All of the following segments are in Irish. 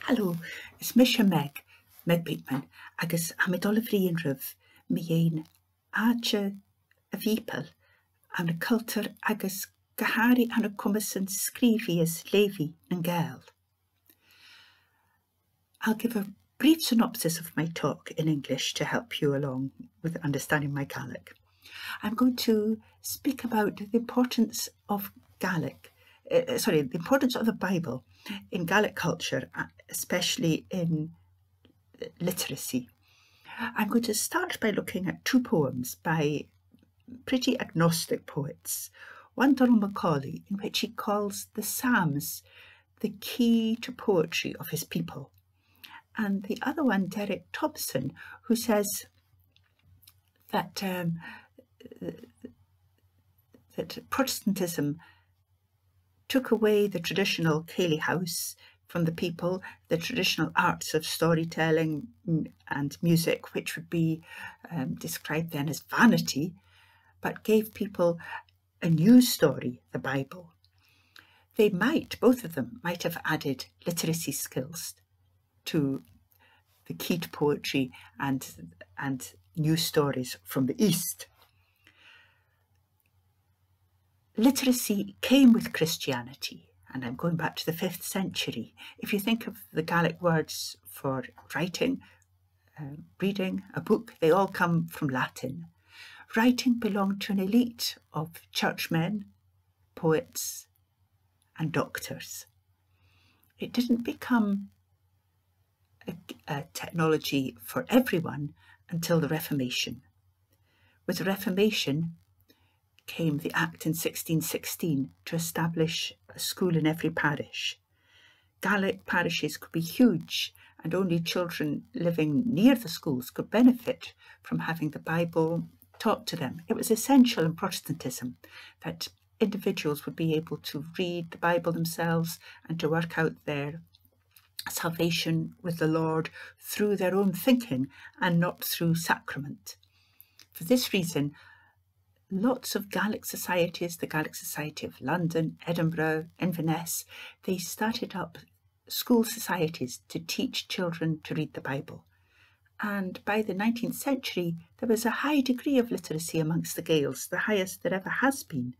Helo, is Misha Meg Bateman, agus amidol y frin rhyf, mi ein Àite a Bhìobaill, an y culture agus gahari an y cwmysyn sgrìobhaidh leughaidh yn Gael. I'll give a brief synopsis of my talk in English to help you along with understanding my Gaelic. I'm going to speak about the importance of the importance of the Bible in Gaelic culture, especially in literacy. I'm going to start by looking at two poems by pretty agnostic poets. One, Donald Macaulay, in which he calls the Psalms the key to poetry of his people. And the other one, Derek Thompson, who says that that Protestantism took away the traditional Gaelic house from the people, the traditional arts of storytelling and music, which would be described then as vanity, but gave people a new story, the Bible. They both of them might have added literacy skills to the key to poetry and new stories from the East. Literacy came with Christianity, and I'm going back to the 5th century. If you think of the Gaelic words for writing, reading, a book, they all come from Latin. Writing belonged to an elite of churchmen, poets, and doctors. It didn't become a technology for everyone until the Reformation. With the Reformation came the Act in 1616 to establish a school in every parish. Gaelic parishes could be huge, and only children living near the schools could benefit from having the Bible taught to them. It was essential in Protestantism that individuals would be able to read the Bible themselves and to work out their salvation with the Lord through their own thinking and not through sacrament. For this reason, lots of Gaelic societies, the Gaelic Society of London, Edinburgh, Inverness, they started up school societies to teach children to read the Bible. And by the 19th century, there was a high degree of literacy amongst the Gaels, the highest there ever has been.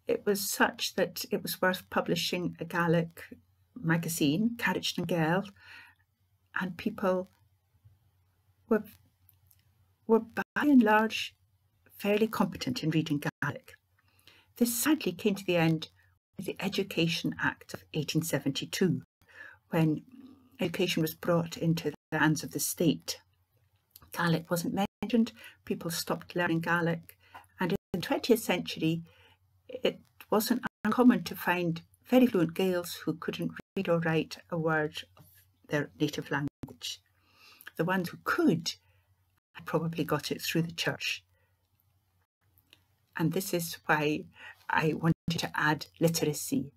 It was such that it was worth publishing a Gaelic magazine, Carriage na Gael, and people were by and large fairly competent in reading Gaelic. This sadly came to the end with the Education Act of 1872, when education was brought into the hands of the state. Gaelic wasn't mentioned, people stopped learning Gaelic, and in the 20th century it wasn't uncommon to find very fluent Gaels who couldn't read or write a word of their native language. The ones who could had probably got it through the church. And this is why I wanted to add literacy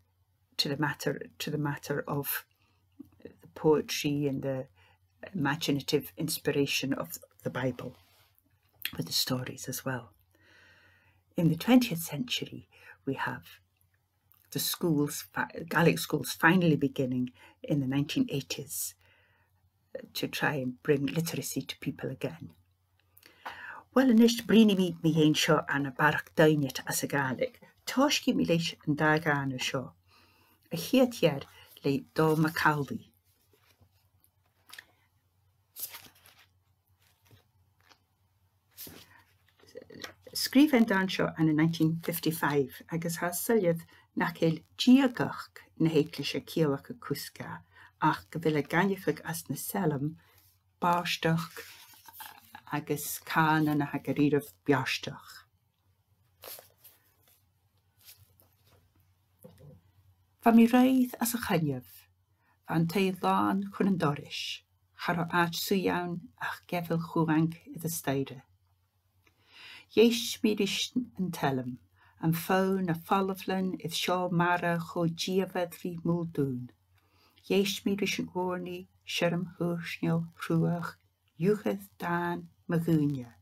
to the matter of the poetry and the imaginative inspiration of the Bible, with the stories as well. In the 20th century, we have the schools, Gaelic schools, finally beginning in the 1980s to try and bring literacy to people again. Wel, yn eist brini mi ein sio an y barach dainiet as y Gaelic, toshki mi leis yn da gan y sio. Y hiet hier le do Macaulay. Sgrif en dan sio an y 1955, agos ha syliad nac eil giagach yn heiclis y ciawach y cwsga, ach gyfil y ganifig as na selam, barstach agus can and a hagarir of biastach. Fa mi reid as a chanyaf, van teid lan chwn yn dorish, charo aach suyawn ach gefil chwrank iddo steire. Yesh mi rish yn telem, am fawn a falaflan ith sio mara cho giafad ri muldun. Yesh mi rish yn warni, sherm hwrsnio rhwach, yuchedd dan Magúnia.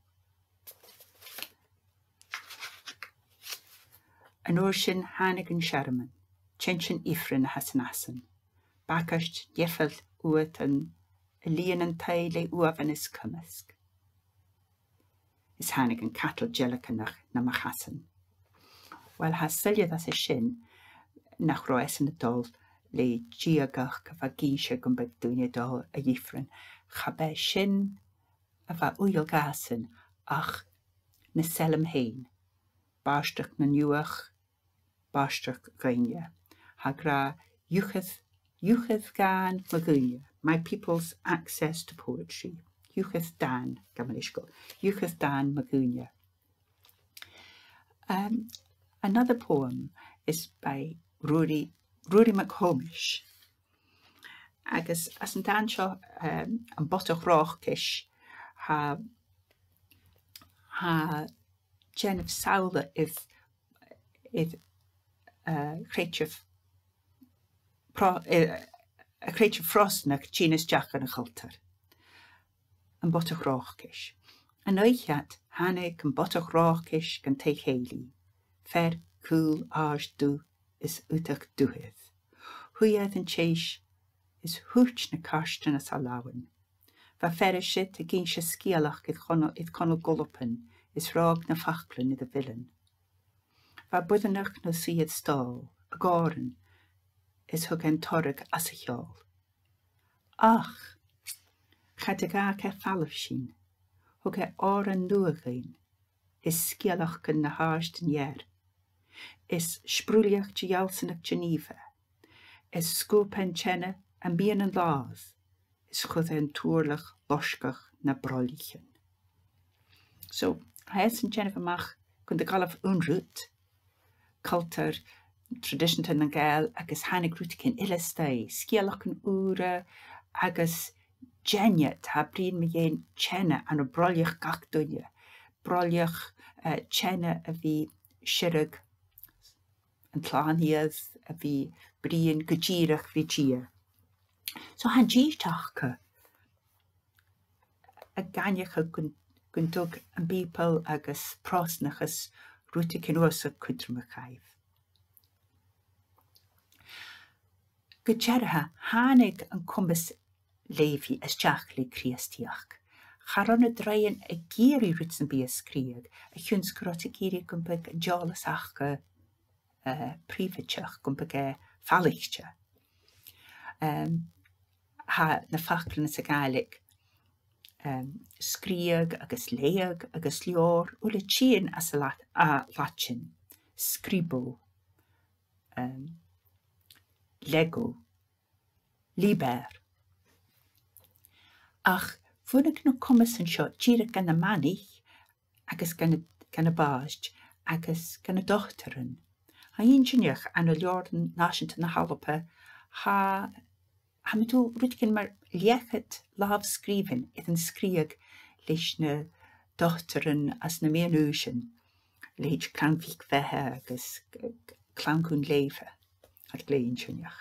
An orshin Hannigan Sherman, Chinchin Ifrin Hasanasan, Bacast jeffel uat an líon an taile uavan is cymysg. Is hannig an cattle jellicannach na machasan. Wel ha syliad as y sin nach roes yn y dol le giagach gyfa gysio gwmbyd dwi'n y dol y yifrin. Chabe sin a fa wyl gasan ach na selm hein. Barstach na niwach, barstach gainia. Ha gra yucheth gan magunia. My people's access to poetry. Yucheth dan, gamanishko. Yucheth dan magunia. Another poem is by Rory McComish. Agus as an dansho an botoch rochkish ha Jen of Saula if creature frostnach Genus Jack and a Hulter. An botoch rochkish. An oichat hannig an botoch rochkish can take Haley. Fair, cool, arch do is utach duhith. Huyad and chase is hooch na karsten as alawan. Va ferre shit again she skialach it conal gullopen is rog na fachklin i the villain. Va budanach no see it stall, a goren is hugen torrig as a hjall. Ach, chadaga ke falafshin, huge oren nuagain, is skialach gan na haarsten yer. Is sprúliach Jalsenach Geneva, is scopen chenne and bien and laws, is chuden toerlich loskach na brolichen. So, hees en Geneva mach kun de galaf unroot, culture, tradition ten an gael, agus hannig rútikin illestei, skialach an ure, agus geniet ha brin me jen chenne an a brolich gach dunje, brolich chenne a vi shirig, and tlanias a vi brian gajirach vigia. So han gítachka a ganyacha gundug an people agus prosnachas rútikin osa kudrumachaiv. Gajeraha hanig an kumbus levi as jachli kriastiach. Charona draien a giri rutsen bi a skrieg, a hunskrot a giri gumbug a jalas achka prífitseach gumbug fallichte. Ha na fachlin is a Gaelic sgriobhaidh agus leughaidh agus leor ula tían as a Latin sgrìobhaidh lego liber ach funig no commas an seo tíreach gan na manich agus gan na báist agus gan na dochtaran ha ingeneach an a leordan náisiúnta na hallapa ha me tú rudcin mar liechad láb scríbin it an scríag leis na dochtaran as na méanúsin leid clanmhíc bheithe agus clanún léifhe ar léinseneach.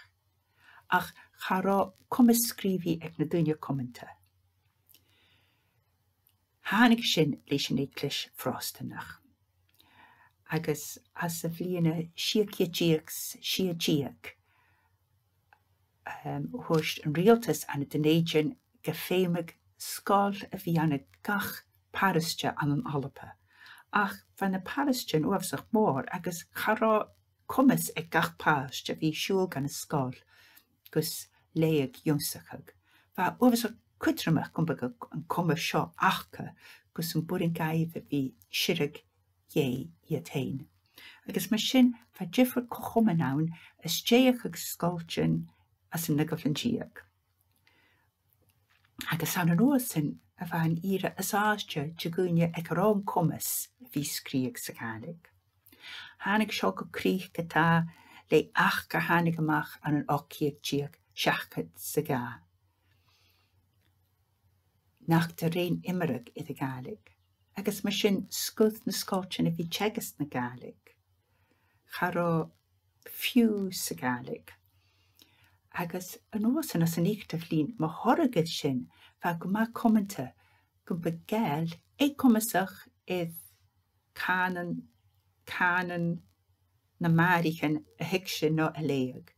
Ach chará commas scríbhí ag na duine commenta. Hánig sin leis an éclis frostanach. Agus as a bhliana siagiagiac hoist an rialtas an a denéidean go féimig scáil a bhí anna gach pariste an an alapa. Ach van na pariste uafsach mór agus chará commas ag gach pariste bhí siúl gan a scáil gus léag jonsachag. Va uafsach cutramach gumbag an commas seo achcha gus an burin gaibh a bhí sirig iad hain. Agus mar sin va jifra cochomanán as déach ag scáiltin as an nagaflan díag. Agus an ósin a bhain ire as áiste tegúine ag rám commas bhí scríag sa Gaelic. Hánig seo go críoch gotá le ach go hánig amach an an ócíag díag seachchad sa gá. Nach de réin imimeach i a Gaelic. Agus mar sin scuth na scáiltin a bhí tegas na Gaelic. Chará fiú sa Gaelic. Agus an ósan as an íchta flin ma horagad sin fa go ma commenta go begel ag commasach iad canan na marichan a hic sin no a léag.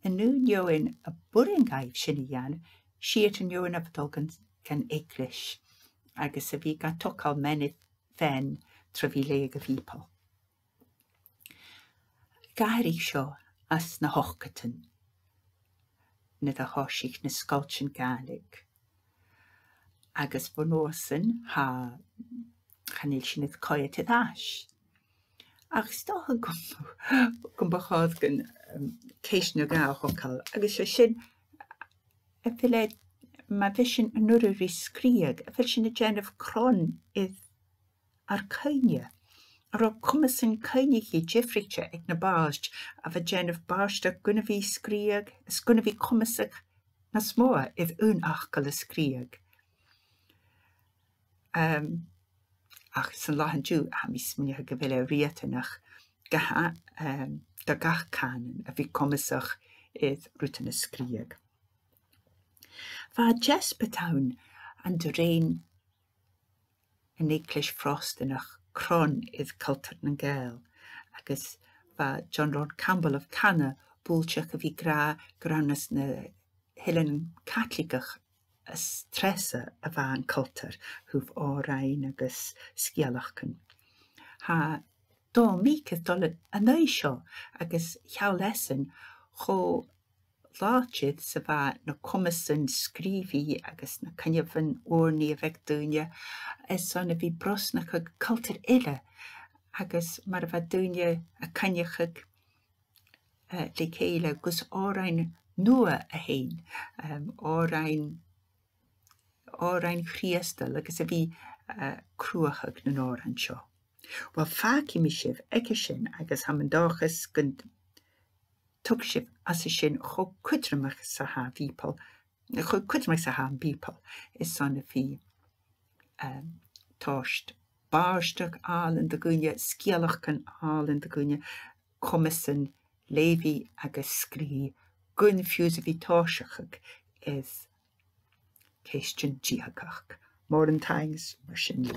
yn nhw'n yw'n y bwryn gaif sy'n ian, siet yn yw'n afdol gan English, agos y fi gan tocal menydd fen tryfi leughaidh Bhìobaill. Gair isio as na hochgatan, na dda hosich na sgolchan Gaelic. Agos fy nosan ha chanil sy'n ydd coet ydd ash. Ach stoch yn gwmbachodd gan ceis na gael hocal, agos sy'n y fyled mae fe sy'n nŵr yr ysgriag, y fel sy'n y genaf cron ydd ar cynnia. Ar o cwmys yn cynnia chi jeffrich ag na barst, a fe genaf barst ag gwna fi sgriag, ysgwna fi cwmys ag na smoa ydd yn achgal ysgriag. Ach sy'n lahan jw, a mis mynd i'ch gyfele riat ynach, da gach canon, a fi cwmys ag ydd rwt yn ysgriag. Fa jes betawn yn dyrein yn English frost yn ach cron ydd cultwr yn gael. Agos fa John Ron Campbell of Canna bwlsiach y fi grawnus na hylen catligach y stresa y fan cultwr hwf orain agos sgialachcan. Ha do mi cyddol yn eisio agos llaw lesson cho láitid sa bha na cwmysyn sgrifi agos na cynnafyn orni a feg dwynia son a fi brosnach ag cultwr illa agos mar fa dwynia a cynnach ag leughaidh gus orain nua a hain orain chriastal agos a fi crwach ag na noran sio. Wel fac I mi sif egisyn agos ham yn dochus gynt tugsif as y sy'n cho cwydrymach sa ha Bhìobaill, cho cwydrymach sa ha Bhìobaill, is son y fi tosht barstag al yn dy gwynia, sgialach gan al yn dy gwynia, cwmysyn lefi ag ysgri, gwyn ffiws y fi toshach ag is ceistyn diagach. More than thanks, mar sy'n